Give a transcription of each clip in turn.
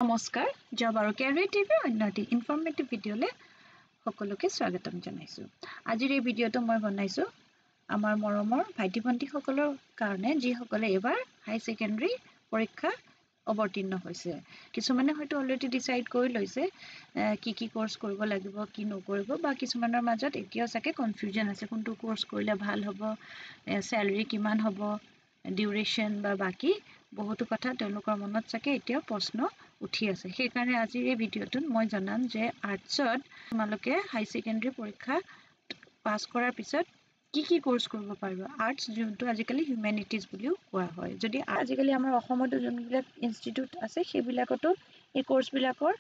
নমস্কাৰ জব আৰু কেৰিয়াৰ টিভিৰ অন্যটি ইনফৰ্মেটিভ ভিডিঅ'লে সকলোকে স্বাগতম জনাইছো। আজিৰ এই ভিডিঅ'টো মই বনাইছো আমাৰ মৰমৰ ভাইটি ভণ্টিসকলৰ কাৰণে যিসকলে এবাৰ হাই সেকেন্ডাৰী পৰীক্ষা অৱতীৰ্ণ হৈছে। কিছুমানে হয়তো অলৰেডি ডিসাইড কৰি লৈছে কি কোৰ্স কৰিব লাগিব কি নকৰিব বা কিছুমানৰ মাজত এতিয়াও চাগে কনফিউজন আছে কোনটো কোৰ্স কৰিলে ভাল হ'ব, স্যালাৰি কিমান হ'ব, ডিউৰেচন বা বাকি বহুতো কথা তেওঁলোকৰ মনত চাগে এতিয়াও প্ৰশ্ন উঠি আছে। সেই কাৰণে আজিৰ এই ভিডিঅ'টোত মই জনাম যে আৰ্টছত তোমালোকে হাই সেকেন্ডাৰী পৰীক্ষা পাছ কৰাৰ পিছত কি কোৰ্স কৰিব পাৰিবা। আৰ্টছ যোনটো আজিকালি হিউম্যানিটিজ বুলিও কোৱা হয়। যদি আজিকালি আমাৰ অসমত যোনবিলাক ইনষ্টিটিউট আছে সেইবিলাকতো এই কোৰ্সবিলাকৰ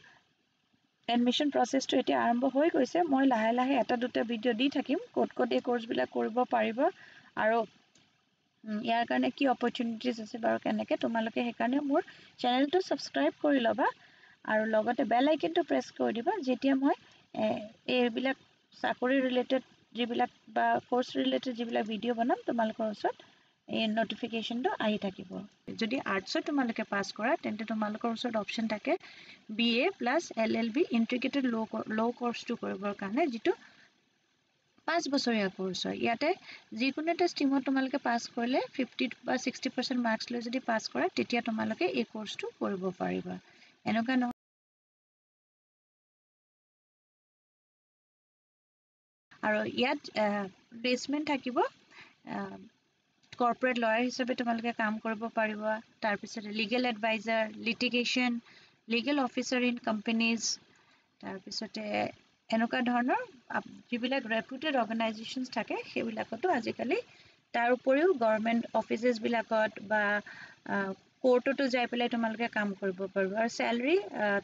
এডমিশন প্ৰসেসটো এতিয়া আৰম্ভ হৈ গৈছে। মই লাহে লাহে এটা দুটা ভিডিঅ' দি থাকিম ক'ত এই কোৰ্সবিলাক কৰিব পাৰিব আৰু ইয়াৰ কাৰণে কি অপৰচুনিটিজ আছে বাৰু কেনেকে তোমালোকে সেইকাৰণে মোৰ চেনেলটো সাবস্ক্ৰাইব কৰি লবা আৰু লগতে বেল আইকনটো প্ৰেছ কৰি দিবা যেতিয়া মই এইবিলাক চাকৰি ৰিলেটেড যিবিলাক বা কোৰ্স ৰিলেটেড যিবিলাক ভিডিঅ' বনাম তোমালোকৰ ওচৰত এই নটিফিকেশনটো আহি থাকিব। যদি আৰ্টছত তোমালোকে পাছ কৰা তেন্তে তোমালোকৰ ওচৰত অপচন থাকে BA প্লাছ LLB ইন্টিগ্ৰেটেড ল কোৰ্সটো কৰিবৰ কাৰণে যিটো 5 বছৰীয়া কোৰ্স হয়। ইয়াতে যিকোনো এটা ষ্ট্ৰীমত তোমালোকে পাছ কৰিলে 50 বা 60% মাৰ্কস লৈ যদি পাছ কৰা তেতিয়া তোমালোকে এই কোৰ্সটো কৰিব পাৰিবা। এনেকুৱা নহয় আৰু ইয়াত প্লেসমেন্ট থাকিব কৰ্পোৰেট লয়াৰ হিচাপে তোমালোকে কাম কৰিব পাৰিবা। তাৰ পিছত legal adviser, litigation, legal officer in companies, তাৰ পিছতে এনেকুৱা ধৰণৰ যিবিলাক ৰেপুটেড অৰ্গানাইজেশনছ থাকে সেইবিলাকতো আজিকালি তাৰ উপৰিও গভৰ্নমেন্ট অফিচেছ বিলাকত বা কোৰ্টতো যাই পেলাই তোমালোকে কাম কৰিব পাৰিবা। আৰু স্যালাৰি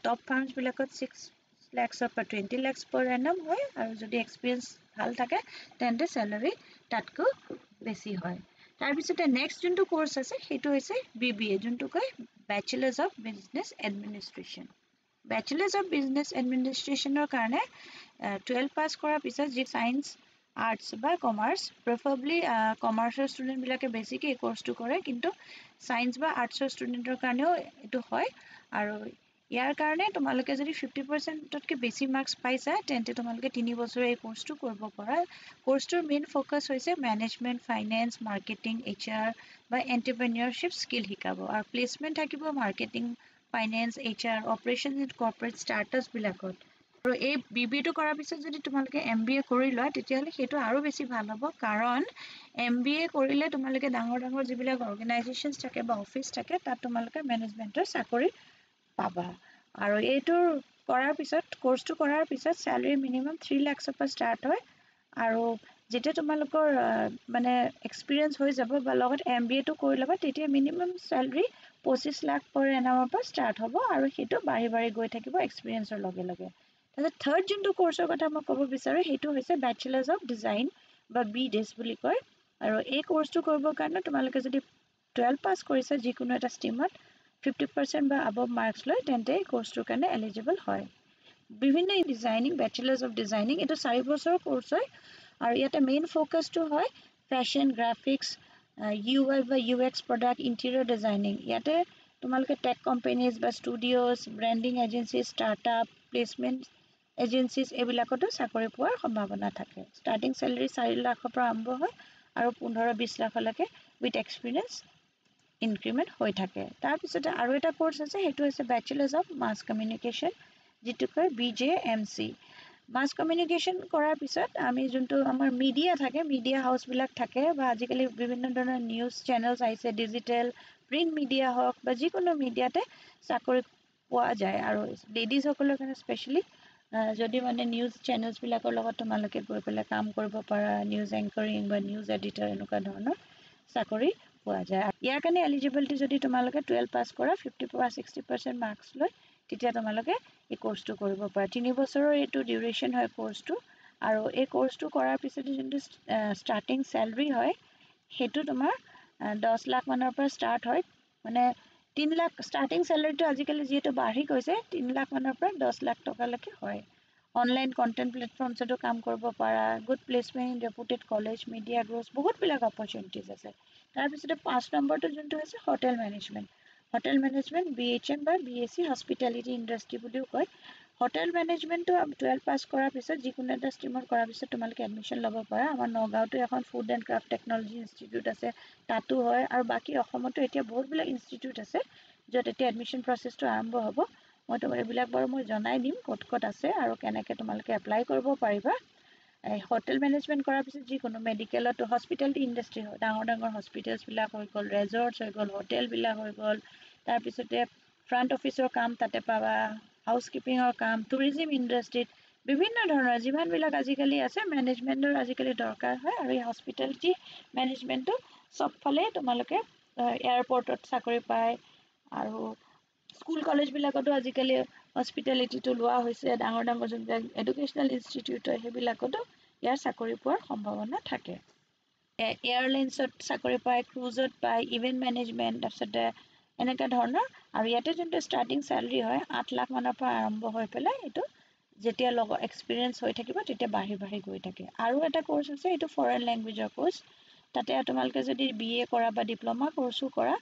টপ ফাৰ্মছ বিলাকত 6 lakhs or 20 lakhs per annum হয় আৰু যদি এক্সপেৰিয়েন্স ভাল থাকে তেন্তে স্যালাৰি তাতকৈ বেছি হয়। তাৰ পিছতে নেক্সট যোনটো কোৰ্স আছে সেইটো হৈছে BBA যোনটো কয় bachelors of business administration. Bachelors of business এডমিনিষ্ট্ৰেশ্যনৰ কাৰণে 12 পাছ কৰাৰ পিছত যি সায়েন্স আৰ্টছ বা কমাৰ্চ প্ৰিফাৰেবলি কমাৰ্চৰ ষ্টুডেন্ট বিলাকে বেছিকৈ এই কোৰ্সটো কৰে কিন্তু সায়েন্স বা আৰ্টছৰ ষ্টুডেন্টৰ কাৰণেও এটো হয় আৰু ইয়াৰ কাৰণে তোমালোকে যদি 50%তকৈ বেছি মাৰ্কস পাইছা তেন্তে তোমালোকে 3 বছৰৰ এই কোৰ্সটো কৰিব পাৰা। কোৰ্সটোৰ মেইন ফোকাস হৈছে ম্যানেজমেন্ট, ফাইনেন্স, মাৰ্কেটিং, HR বা এন্টাৰপ্ৰেনিয়ৰশিপ স্কিল শিকাব আৰু প্লেসমেন্ট থাকিব marketing, finance, HR, operations in corporate startups বিলাকত। আৰু এই BBA টো কৰাৰ পিছত যদি তোমালোকে MBA কৰি লোৱা তেতিয়াহলে সেইটো আৰু বেছি ভাল হ'ব কাৰণ MBA কৰিলে তোমালোকে ডাঙৰ যিবিলাক অৰ্গানাইজেশনছ থাকে বা অফিচ থাকে তাত তোমালোকে মেনেজমেন্টৰ চাকৰি পাবা। আৰু এইটো কৰাৰ পিছত কোৰ্সটো কৰাৰ পিছত স্যালাৰি মিনিমাম 3 lakhs পৰা ষ্টাৰ্ট হয় আৰু যেতিয়া তোমালোকৰ মানে এক্সপেৰিয়েন্স হৈ যাব বা লগত MBA টো কৰি ল'বা তেতিয়া মিনিমাম স্যালাৰি 25 লাখ per annum পৰা ষ্টাৰ্ট হ'ব আৰু সেইটো বাঢ়ি গৈ থাকিব এক্সপেৰিয়েন্সৰ লগে লগে। তাৰপিছত থাৰ্ড যোনটো কোৰ্সৰ কথা মই ক'ব বিচাৰো সেইটো হৈছে বেচেলাৰ্ছ অফ ডিজাইন বা BDes বুলি কয় আৰু এই কোৰ্সটো কৰিবৰ কাৰণে তোমালোকে যদি 12 পাছ কৰিছা যিকোনো এটা ষ্ট্ৰীমত 50% বা above marks লৈ তেন্তে এই কোৰ্সটোৰ কাৰণে এলিজিবল হয়। বিভিন্ন ডিজাইনিং বেচেলাৰ্ছ অফ ডিজাইনিং এটো 4 বছৰৰ কোৰ্স হয় আৰু ইয়াতে মেইন ফোকাসটো হয় ফ্যাশন, গ্ৰাফিক্স, UI বা UX প্ৰডাক্ট, ইন্টেৰিয়ৰ ডিজাইনিং। ইয়াতে তোমালোকে টেক কোম্পানীজ বা studios, branding agency, startup, placement agencies এইবিলাকতো চাকৰি পোৱাৰ সম্ভাৱনা থাকে। ষ্টাৰ্টিং স্যালাৰি 4 লাখৰ পৰা আৰম্ভ হয় আৰু 15-20 লাখলৈকে উইথ এক্সপেৰিয়েন্স ইনক্ৰিমেন্ট হৈ থাকে। তাৰ পিছতে আৰু এটা কোৰ্স আছে সেইটো হৈছে বেচেলাৰ্ছ অফ মাছ কমিউনিকেশ্যন যিটো কয় BJMC। মাছ কমিউনিকেশ্যন কৰাৰ পিছত আমি যোনটো আমাৰ মিডিয়া থাকে মিডিয়া হাউচ বিলাক থাকে বা আজিকালি বিভিন্ন ধৰণৰ নিউজ চেনেলছ আহিছে ডিজিটেল প্ৰিন্ট মিডিয়া হওক বা যিকোনো মিডিয়াতে চাকৰি পোৱা যায় আৰু লেডিজ সকলৰ কাৰণে স্পেশালি যদি মানে নিউজ চেনেলছ বিলাকৰ লগত তোমালোকে গৈ পেলাই কাম কৰিব পাৰা নিউজ এংকৰিং বা নিউজ এডিটৰ এনেকুৱা ধৰণৰ চাকৰি পোৱা যায়। ইয়াৰ কাৰণে এলিজিবিলিটি যদি তোমালোকে 12 পাছ কৰা 50 পৰা 60% মাৰ্কস লৈ তেতিয়া তোমালোকে এই কোৰ্সটো কৰিব পাৰা। 3 বছৰৰ এইটো ডিউৰেচন হয় কোৰ্সটো আৰু এই কোৰ্সটো কৰাৰ পিছত যোনটো ষ্টাৰ্টিং স্যালাৰি হয় সেইটো তোমাৰ 10 লাখ মানৰ পৰা ষ্টাৰ্ট হয় মানে 3 লাখ ষ্টাৰ্টিং স্যালাৰিটো আজিকালি যেটো বাঢ়ি গৈছে 3 লাখ মানৰ পৰা 10 লাখ টকালৈকে হয়। অনলাইন কন্টেন্ট প্লেটফৰ্মছতো কাম কৰিব পাৰা, good placement in reputed college, media growth বহুত বিলাক অপৰচুনিটিজ আছে। তাৰ পিছতে 5 নম্বৰটো যোনটো আছে hotel management. Hotel management BHM বা BSc হস্পিটেলিটি ইণ্ডাষ্ট্ৰি বুলিও কয় হোটেল মেনেজমেন্টটো 12 পাছ কৰাৰ পিছত যিকোনো এটা ষ্ট্ৰীমত কৰাৰ পিছত তোমালোকে এডমিশ্যন ল'ব পাৰা আমাৰ নগাঁওতো এখন food and craft technology institute আছে তাতো হয় আৰু বাকী অসমতো এতিয়া বহুতবিলাক ইনষ্টিটিউট আছে য'ত এতিয়া এডমিশ্যন প্ৰচেছটো আৰম্ভ হ'ব মই তোমাক এইবিলাক বাৰু মই জনাই দিম ক'ত ক'ত আছে আৰু কেনেকৈ তোমালোকে এপ্লাই কৰিব পাৰিবা হোটেল মেনেজমেন্ট কৰাৰ পিছত যিকোনো মেডিকেলত হস্পিটেলিটি ইণ্ডাষ্ট্ৰি হয় ডাঙৰ হস্পিটেলছবিলাক হৈ গ'ল ৰেজৰ্টছ হৈ গ'ল হোটেলবিলাক হৈ গ'ল তাৰপিছতে ফ্ৰণ্ট অফিচৰ কাম তাতে পাবা হাউচকিপিঙৰ কাম টুৰিজিম ইণ্ডাষ্ট্ৰিত বিভিন্ন ধৰণৰ যিমানবিলাক আজিকালি আছে মেনেজমেন্টৰ আজিকালি দৰকাৰ হয় আৰু এই হস্পিটেলিটি মেনেজমেন্টটো চবফালে তোমালোকে এয়াৰপৰ্টত চাকৰি পায় আৰু স্কুল কলেজবিলাকতো আজিকালি হস্পিটেলিটিটো লোৱা হৈছে ডাঙৰ যোনবিলাক এডুকেশ্যনেল ইনষ্টিটিউট হয় সেইবিলাকতো ইয়াৰ চাকৰি পোৱাৰ সম্ভাৱনা থাকে এয়াৰলাইন্সত চাকৰি পায় ক্ৰুজত পায় ইভেণ্ট মেনেজমেণ্ট তাৰপিছতে এনেকুৱা ধৰণৰ আৰু ইয়াতে যোনটো ষ্টাৰ্টিং চেলাৰী হয় 8 লাখ মানৰ পৰা আৰম্ভ হৈ পেলাই এইটো যেতিয়া লগত এক্সপিৰিয়েঞ্চ হৈ থাকিব তেতিয়া বাঢ়ি গৈ থাকে আৰু এটা কোৰ্চ আছে এইটো ফৰেন লেংগুৱেজৰ কোৰ্চ তাতে তোমালোকে যদি BA কৰা বা ডিপ্ল'মা কোৰ্চো কৰা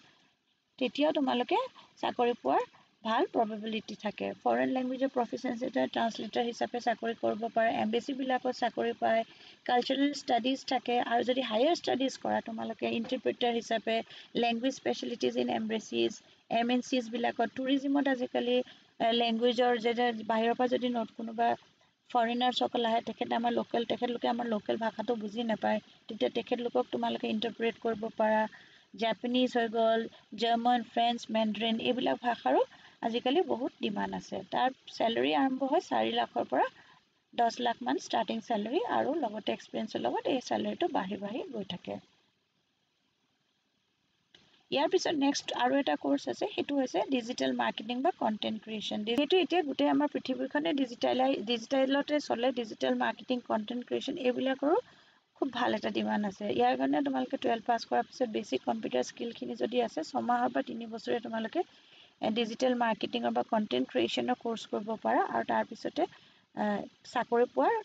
তেতিয়াও তোমালোকে চাকৰি পোৱাৰ ভাল প্ৰবেবিলিটি থাকে ফৰেন লেংগুৱেজৰ প্ৰফিচিয়েঞ্চি ট্ৰান্সলেটৰ হিচাপে চাকৰি কৰিব পাৰে এম্বেচিবিলাকত চাকৰি পায় কালচাৰেল ষ্টাডিজ থাকে আৰু যদি হায়াৰ ষ্টাডিজ কৰা তোমালোকে ইণ্টাৰপ্ৰিটাৰ হিচাপে লেংগুৱেজ স্পেচিয়েলিটিজ ইন এম্বেচিজ MNCs বিলাকত টুৰিজিমত আজিকালি লেংগুৱেজৰ যে বাহিৰৰ পৰা যদি কোনোবা ফৰেনাৰ্ছসকল আহে তেখেতলোকে আমাৰ লোকেল ভাষাটো বুজি নাপায় তেতিয়া তেখেতলোকক তোমালোকে ইণ্টাৰপ্ৰেট কৰিব পাৰা জাপানীজ হৈ গ'ল জাৰ্মান ফ্ৰেঞ্চ মেণ্ড্ৰিন এইবিলাক ভাষাৰো আজিকালি বহুত ডিমাণ্ড আছে তাৰ চেলাৰী আৰম্ভ হয় 4 লাখৰ পৰা 10 লাখ মান ষ্টাৰ্টিং চেলাৰী আৰু লগতে এক্সপিৰিয়েঞ্চৰ লগত এই চেলাৰীটো বাঢ়ি গৈ থাকে ইয়াৰ পিছত নেক্সট আৰু এটা কোৰ্চ আছে সেইটো হৈছে ডিজিটেল মাৰ্কেটিং বা কণ্টেণ্ট ক্ৰিয়েশ্যন সেইটো এতিয়া গোটেই আমাৰ পৃথিৱীখনে ডিজিটেলতে চলে ডিজিটেল মাৰ্কেটিং কণ্টেণ্ট ক্ৰিয়েশ্যন এইবিলাকৰো খুব ভাল এটা ডিমাণ্ড আছে ইয়াৰ কাৰণে তোমালোকে 12 পাছ কৰাৰ পিছত বেছিক কম্পিউটাৰ স্কিলখিনি যদি আছে 6 মাহৰ পৰা 3 বছৰে তোমালোকে ডিজিটেল মাৰ্কেটিঙৰ বা কণ্টেণ্ট ক্ৰিয়েশ্যনৰ কোৰ্চ কৰিব পাৰা আৰু তাৰপিছতে চাকৰি পোৱাৰ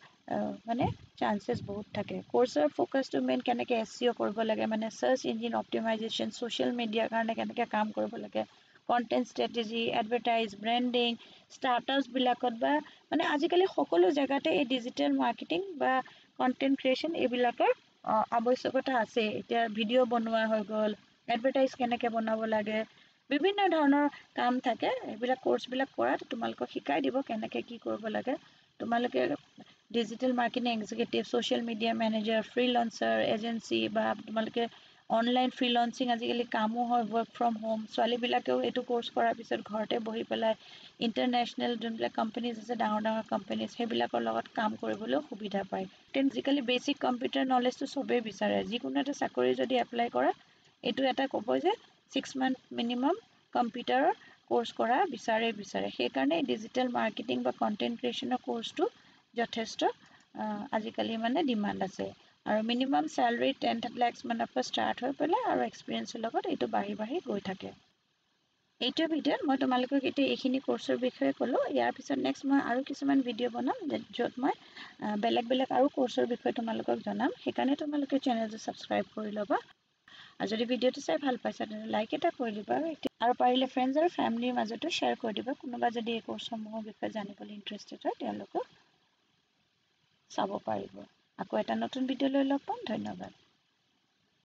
মানে চান্সেছ বহুত থাকে কোৰ্চৰ ফ'কাছটো মেইন কেনেকৈ SEO কৰিব লাগে মানে চাৰ্চ ইঞ্জিন অপটিমাইজেশ্যন ছ'চিয়েল মিডিয়াৰ কাৰণে কেনেকৈ কাম কৰিব লাগে কণ্টেণ্ট ষ্ট্ৰেটেজি এডভাৰটাইজ ব্ৰেণ্ডিং ষ্টাৰ্টাৰ্ছবিলাকত বা মানে আজিকালি সকলো জেগাতে এই ডিজিটেল মাৰ্কেটিং বা কণ্টেণ্ট ক্ৰিয়েশ্যন এইবিলাকৰ আৱশ্যকতা আছে এতিয়া ভিডিঅ' বনোৱা হৈ গ'ল এডভাৰটাইজ কেনেকৈ বনাব লাগে বিভিন্ন ধৰণৰ কাম থাকে এইবিলাক কোৰ্চবিলাক কৰাত তোমালোকক শিকাই দিব কেনেকৈ কি কৰিব লাগে তোমালোকে digital marketing executive social media manager freelancer agency বা তোমালোকে অনলাইন ফ্ৰীলান্সিং আজিকালি কামো হয় ৱৰ্ক ফ্ৰম হোম ছোৱালীবিলাকেও এইটো কোৰ্চ কৰাৰ পিছত ঘৰতে বহি পেলাই ইণ্টাৰনেশ্যনেল যোনবিলাক কোম্পানীজ আছে ডাঙৰ কোম্পানীজ সেইবিলাকৰ লগত কাম কৰিবলৈও সুবিধা পায় আজিকালি বেছিক কম্পিউটাৰ নলেজটো চবেই বিচাৰে যিকোনো এটা চাকৰি যদি এপ্লাই কৰা এইটো এটা ক'ব যে 6 মান্থ মিনিমাম কম্পিউটাৰৰ কোৰ্চ কৰা বিচাৰে সেইকাৰণে ডিজিটেল মাৰ্কেটিং বা কণ্টেণ্ট ক্ৰিয়েশ্যনৰ কোৰ্চটো যথেষ্ট আজিকালি মানে ডিমাণ্ড আছে আৰু মিনিমাম চেলাৰী 10 লাখ মানৰ পৰা ষ্টাৰ্ট হৈ পেলাই আৰু এক্সপিৰিয়েঞ্চৰ লগত এইটো বাঢ়ি গৈ থাকে এইটোৰ ভিডিঅ'ত মই তোমালোকক এতিয়া এইখিনি কোৰ্চৰ বিষয়ে ক'লোঁ ইয়াৰ পিছত নেক্সট মই আৰু কিছুমান ভিডিঅ' বনাম য'ত মই বেলেগ আৰু কোৰ্চৰ বিষয়ে তোমালোকক জনাম সেইকাৰণে তোমালোকে চেনেলটো ছাবস্ক্ৰাইব কৰি ল'বা আৰু যদি ভিডিঅ'টো চাই ভাল পাইছা তেন্তে লাইক এটা কৰি দিবা আৰু পাৰিলে ফ্ৰেণ্ডছ আৰু ফেমিলিৰ মাজতো শ্বেয়াৰ কৰি দিবা কোনোবা যদি এই কোৰ্চসমূহৰ বিষয়ে জানিবলৈ ইণ্টাৰেষ্টেড হয় তেওঁলোকক চাব পাৰিব আকৌ এটা নতুন ভিডিঅ' লৈ লগ পাম ধন্যবাদ